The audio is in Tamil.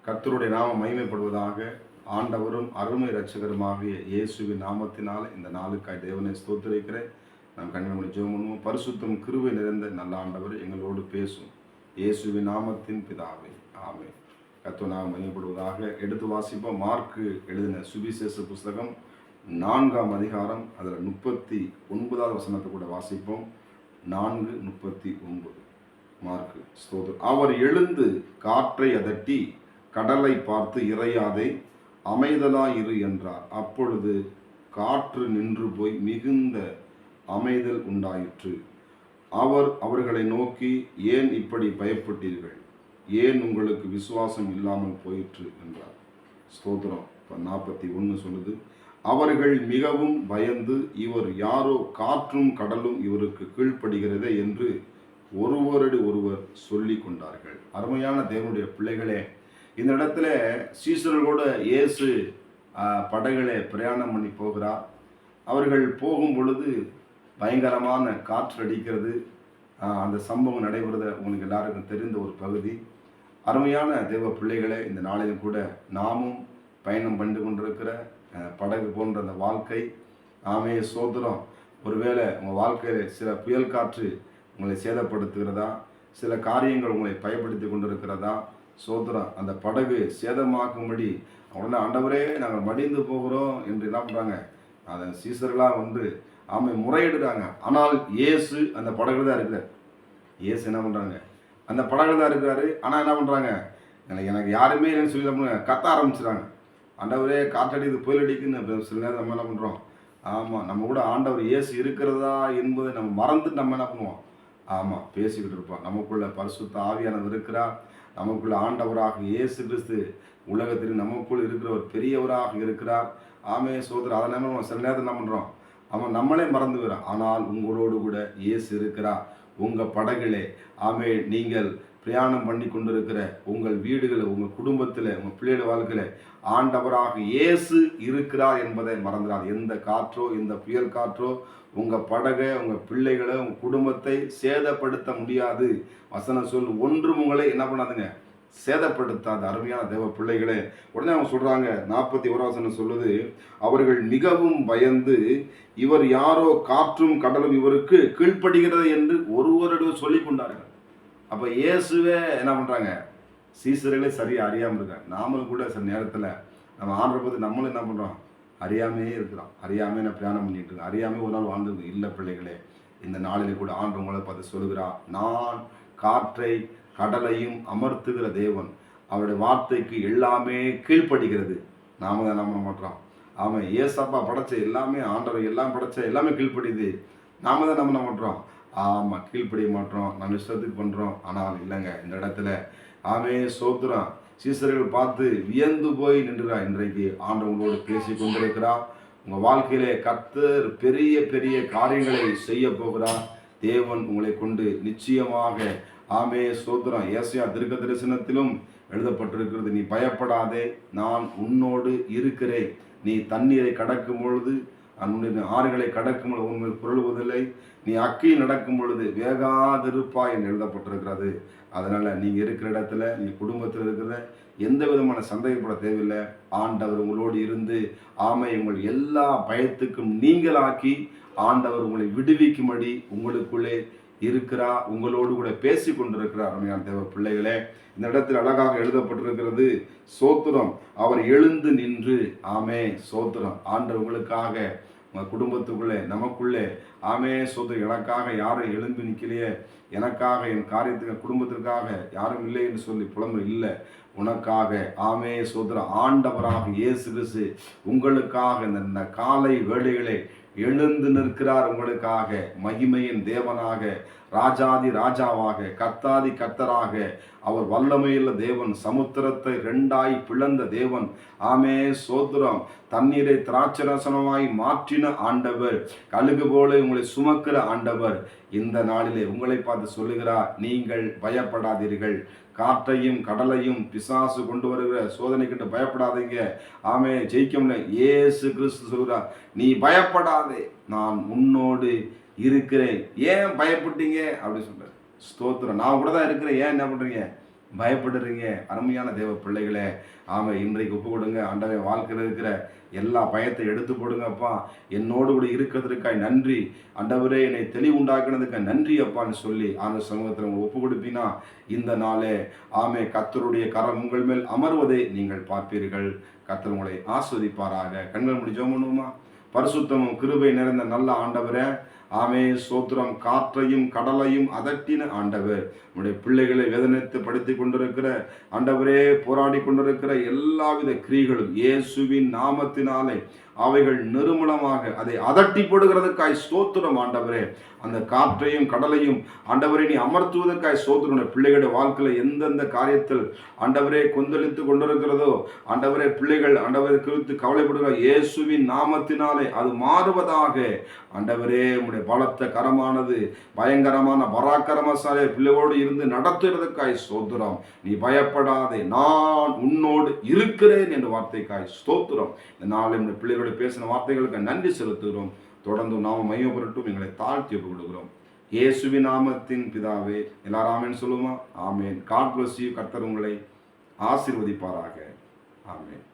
கர்த்தருடைய நாமம் மகிமைப்படுவதாக. ஆண்டவரும் அருமை இரட்சகருமாகிய இயேசுவின் நாமத்தினால் இந்த நாளுக்காய் தேவனை ஸ்தோத்திரிக்கிறேன். நாம் கண்களை ஜெபம் பண்ணுவோம். பரிசுத்தம் கிருபை நிறைந்த நல்ல ஆண்டவர் எங்களோடு பேசும். இயேசுவின் நாமத்தின் பிதாவே, ஆமென். கர்த்தர் நாமம் மகிமைப்படுவதாக. எடுத்து வாசிப்போம். மார்க்கு எழுதின சுவிசேஷ புஸ்தகம் 4ஆம் அதிகாரம், அதில் 39வது வசனத்தை கூட வாசிப்போம். 4:39. மார்க்கு ஸ்தோத்திரம். அவர் எழுந்து காற்றை அதட்டி கடலை பார்த்து, இறையாதே, அமைதலாயிரு என்றார். அப்பொழுது காற்று நின்று போய் மிகுந்த அமைதல் உண்டாயிற்று. அவர் அவர்களை நோக்கி, ஏன் இப்படி பயப்பட்டீர்கள்? ஏன் உங்களுக்கு விசுவாசம் இல்லாமல் போயிற்று என்றார். ஸ்தோத்திரம். 41 சொல்லுது, அவர்கள் மிகவும் பயந்து, இவர் யாரோ, காற்றும் கடலும் இவருக்கு கீழ்ப்படுகிறதே என்று ஒருவரோடு ஒருவர் சொல்லி கொண்டார்கள். அருமையான தேவனுடைய பிள்ளைகளே, இந்த இடத்துல சீசர்களோட இயேசு படகுல பிரயாணம் பண்ணி போகிறார். அவர்கள் போகும் பொழுது பயங்கரமான காற்று அடிக்கிறது. அந்த சம்பவம் நடைபெறுத உங்களுக்கு எல்லாருக்கும் தெரிந்த ஒரு பகுதி. அருமையான தேவ பிள்ளைகளே, இந்த நாளிலும் கூட நாமும் பயணம் பண்ணி கொண்டிருக்கிற படகு போன்ற அந்த வாழ்க்கை. ஆமே சோதரம். ஒருவேளை உங்கள் வாழ்க்கையில் சில புயல் காற்று உங்களை சேதப்படுத்துகிறதா, சில காரியங்கள் உங்களை பயப்படுத்தி கொண்டிருக்கிறதா? சோதரம். அந்த படகு சேதமாக்கும்படி உடனே, ஆண்டவரே நாங்கள் மடிந்து போகிறோம் என்று என்ன பண்ணுறாங்க, அதை சீசர்களாக வந்து முறையிடுறாங்க. ஆனால் இயேசு அந்த படகு தான் இருக்கிறார். இயேசு என்ன பண்ணுறாங்க, அந்த படகு தான் இருக்கிறாரு. ஆனால் என்ன பண்ணுறாங்க, எனக்கு யாருமே இல்லைன்னு சொல்லி கத்த ஆரம்பிச்சுறாங்க. ஆண்டவரே காற்றடிக்குது, புயல் அடிக்குன்னு சில நேரம் நம்ம என்ன பண்ணுறோம், ஆமாம் நம்ம கூட ஆண்டவர் இயேசு இருக்கிறதா என்பதை நம்ம மறந்துட்டு நம்ம என்ன பண்ணுவோம், ஆமாம் பேசிக்கிட்டு இருப்போம். நமக்குள்ள பரிசுத்த ஆவியானவர் இருக்கிறார். நமக்குள்ள ஆண்டவராக இயேசு கிறிஸ்து உலகத்தில் நமக்குள் இருக்கிற ஒரு பெரியவராக இருக்கிறார். ஆமே சோதரர். அதை நம்ம சில நேரத்தில் என்ன பண்ணுறோம், நம்மளே மறந்து வரோம். ஆனால் உங்களோடு கூட இயேசு இருக்கிறார். உங்கள் படகுலே ஆமே நீங்கள் பிரயாணம் பண்ணி கொண்டிருக்கிற உங்கள் வீடுகளில், உங்கள் குடும்பத்தில், உங்கள் பிள்ளைகள் வாழ்க்கையில் ஆண்டவராக இயேசு இருக்கிறார் என்பதை மறந்துடாது. எந்த காற்றோ, எந்த புயல் காற்றோ உங்கள் படகை, உங்கள் பிள்ளைகளை, உங்கள் குடும்பத்தை சேதப்படுத்த முடியாது. வசனம் சொல் ஒன்றும் உங்களை என்ன பண்ணாதுங்க, சேதப்படுத்தாது. அருமையான தேவ பிள்ளைகளே, உடனே அவங்க சொல்கிறாங்க. 41 வசனம் சொல்லுது, அவர்கள் மிகவும் பயந்து, இவர் யாரோ, காற்றும் கடலும் இவருக்கு கீழ்ப்படுகிறது என்று ஒருவரோடு சொல்லி கொண்டார்கள். அப்போ இயேசுவே என்ன பண்ணுறாங்க, சீசர்களே சரியாக அறியாமல் இருக்காங்க. நாமளும் கூட சில நேரத்தில் நம்ம ஆண்டரை பற்றி நம்மளும் என்ன பண்ணுறோம், அறியாமையே இருக்கிறோம். அறியாமே நான் பிரயாணம் பண்ணிட்டு இருக்கேன். அறியாமே ஒரு நாள் வாழ்ந்தது இல்லை. பிள்ளைகளே, இந்த நாளில் கூட ஆண்டு உங்களை பார்த்து சொல்லுகிறார், நான் காற்றை கடலையும் அமர்த்துகிற தேவன். அவருடைய வார்த்தைக்கு எல்லாமே கீழ்ப்படுகிறது. நாம தான் நம்ப மாட்டோம். அவன் ஏசப்பா படைச்ச எல்லாமே, ஆண்டவர் எல்லாம் படைச்ச எல்லாமே கீழ்ப்படியுது. நாம தான் நம்ப மாட்டோம். ஆமாம், கீழ்ப்படிய மாட்டோம், நம்ம இஷ்டத்துக்கு பண்ணுறோம். ஆனால் இல்லைங்க, இந்த இடத்துல ஆமே சோத்திரம். சீசர்கள் பார்த்து வியந்து போய் நின்றுறா. இன்றைக்கு ஆண்டவங்களோடு பேசி கொண்டிருக்கிறார். உங்கள் வாழ்க்கையிலே கர்த்தர் பெரிய பெரிய காரியங்களை செய்ய போகிறார். தேவன் உங்களை கொண்டு நிச்சயமாக ஆமே சோத்திரம். ஏசாயா தீர்க்க தரிசனத்திலும் எழுதப்பட்டிருக்கிறது, நீ பயப்படாதே, நான் உன்னோடு இருக்கிறேன். நீ தண்ணீரை கடக்கும் பொழுது, ஆறுகளை கடக்கும் பொழுது உண்மையில் புரளுவதில்லை. நீ அக்கியில் நடக்கும் பொழுது வேகாதிருப்பாய் என்று எழுதப்பட்டிருக்கிறது. அதனால் நீங்கள் இருக்கிற இடத்துல, நீங்கள் குடும்பத்தில் இருக்கிறத எந்த விதமான சந்தேகப்பட தேவையில்லை. ஆண்டவர் உங்களோடு இருந்து ஆமை உங்கள் எல்லா பயத்துக்கும் நீங்களாக்கி ஆண்டவர் உங்களை விடுவிக்கும்படி உங்களுக்குள்ளே இருக்கிறார். உங்களோடு கூட பேசி கொண்டிருக்கிறார். அருமையான தேவ பிள்ளைகளே, இந்த இடத்தில் அழகாக எழுதப்பட்டிருக்கிறது, சோத்திரம். அவர் எழுந்து நின்று, ஆமே சோத்திரம். ஆண்டவர் உங்களுக்காக, உங்கள் குடும்பத்துக்குள்ளே, நமக்குள்ளே ஆமே சோத்திரம். எனக்காக யாரும் எழும்பி நிற்கலையே, எனக்காக, என் காரியத்துக்கு, குடும்பத்திற்காக யாரும் இல்லை என்று சொல்லி புலம்பு இல்லை. உனக்காக ஆமே சோத்திரம் ஆண்டவராக இயேசு கிறிஸ்து உங்களுக்காக இந்த காலை வேளைகளை எழுந்து நிற்கிறார். உங்களுக்காக மகிமையின் தேவனாக, ராஜாதி ராஜாவாக, கர்த்தாதி கர்த்தராக. அவர் வல்லமையுள்ள தேவன், சமுத்திரத்தை 2ஆய் பிளந்த தேவன். ஆமே சோத்திரம். தண்ணீரை திராட்சரசனமாய் மாற்றின ஆண்டவர், கழுகு போல உங்களை சுமக்கிற ஆண்டவர் இந்த நாளிலே உங்களை பார்த்து சொல்லுகிறார், நீங்கள் பயப்படாதீர்கள். காற்றையும் கடலையும் பிசாசு கொண்டு வருகிற சோதனைக்கிட்ட பயப்படாதீங்க. ஆமே ஜெயிக்க முடியல. இயேசு கிறிஸ்து சொல்கிறார், நீ பயப்படாதே, நான் உன்னோடு இருக்கிறேன். ஏன் பயப்பட்டீங்க அப்படி சொல்ற, ஸ்தோத்திரம். நான் கூட தான் இருக்கிறேன், ஏன் என்ன பண்ணுறீங்க, பயப்படுறீங்க. அருமையான தேவ பிள்ளைகளே, ஆமாம், இன்றைக்கு ஒப்பு கொடுங்க. ஆண்டவன் வாழ்க்கையில் இருக்கிற எல்லா பயத்தை எடுத்து போடுங்கப்பா. என்னோடு கூட இருக்கிறதுக்காய் நன்றி ஆண்டவரே, என்னை தெளிவுண்டாக்குனதுக்காய் நன்றி அப்பான்னு சொல்லி அந்த சமூகத்தில் உங்களை ஒப்பு கொடுப்பீங்கன்னா இந்த நாளே ஆமே கர்த்தருடைய கரம் உங்கள் மேல் அமர்வதை நீங்கள் பார்ப்பீர்கள். கர்த்தர் உங்களை ஆஸ்வதிப்பாராக. கண்கள் முடி ஜெபம் பண்ணுவோமா? பரிசுத்தமும் கிருபை நிறைந்த நல்ல ஆண்டவரே, ஆமே ஸ்தோத்திரம். காற்றையும் கடலையும் அதட்டின ஆண்டவர், உடைய பிள்ளைகளை வேதனைத்து படுத்தி கொண்டிருக்கிற ஆண்டவரே, போராடி கொண்டிருக்கிற எல்லாவித கிரியைகளும் இயேசுவின் நாமத்தினாலே அவைகள் நிர்மூலமாக அதை அதட்டி போடுகிறதுக்காய் ஸ்தோத்திரம் ஆண்டவரே. அந்த காற்றையும் கடலையும் ஆண்டவரை நீ அமர்த்துவதற்காய் ஸ்தோத்திரம். பிள்ளைகளுடைய வாழ்க்கையில் எந்தெந்த காரியத்தில் ஆண்டவரே கொந்தளித்து கொண்டிருக்கிறதோ ஆண்டவரே, பிள்ளைகள் ஆண்டவரை குறித்து கவலைப்படுகிற இயேசுவின் நாமத்தினாலே அது மாறுவதாக. ஆண்டவரே, உடைய பலத்த கரமானது பயங்கரமான பராக்கிரமசாலே பிள்ளைகளோடு இருந்து நடத்துகிறதுக்காய் ஸ்தோத்திரம். நீ பயப்படாதே, நான் உன்னோடு இருக்கிறேன் என்ற வார்த்தைக்காய் ஸ்தோத்திரம். இந்த நாள் இந்த பிள்ளைகளுடைய பேசின வார்த்தைகளுக்கு நன்றி செலுத்துகிறோம். தொடர்ந்து நாம மையப்படட்டும், எங்களை தாழ்த்தி கொடுக்கிறோம். இயேசுவின் நாமத்தின் பிதாவே. எல்லாரும் ஆமேன் சொல்லுமா? ஆமேன். God bless you. கர்த்தர் உங்களை ஆசீர்வதிப்பாராக. ஆமேன்.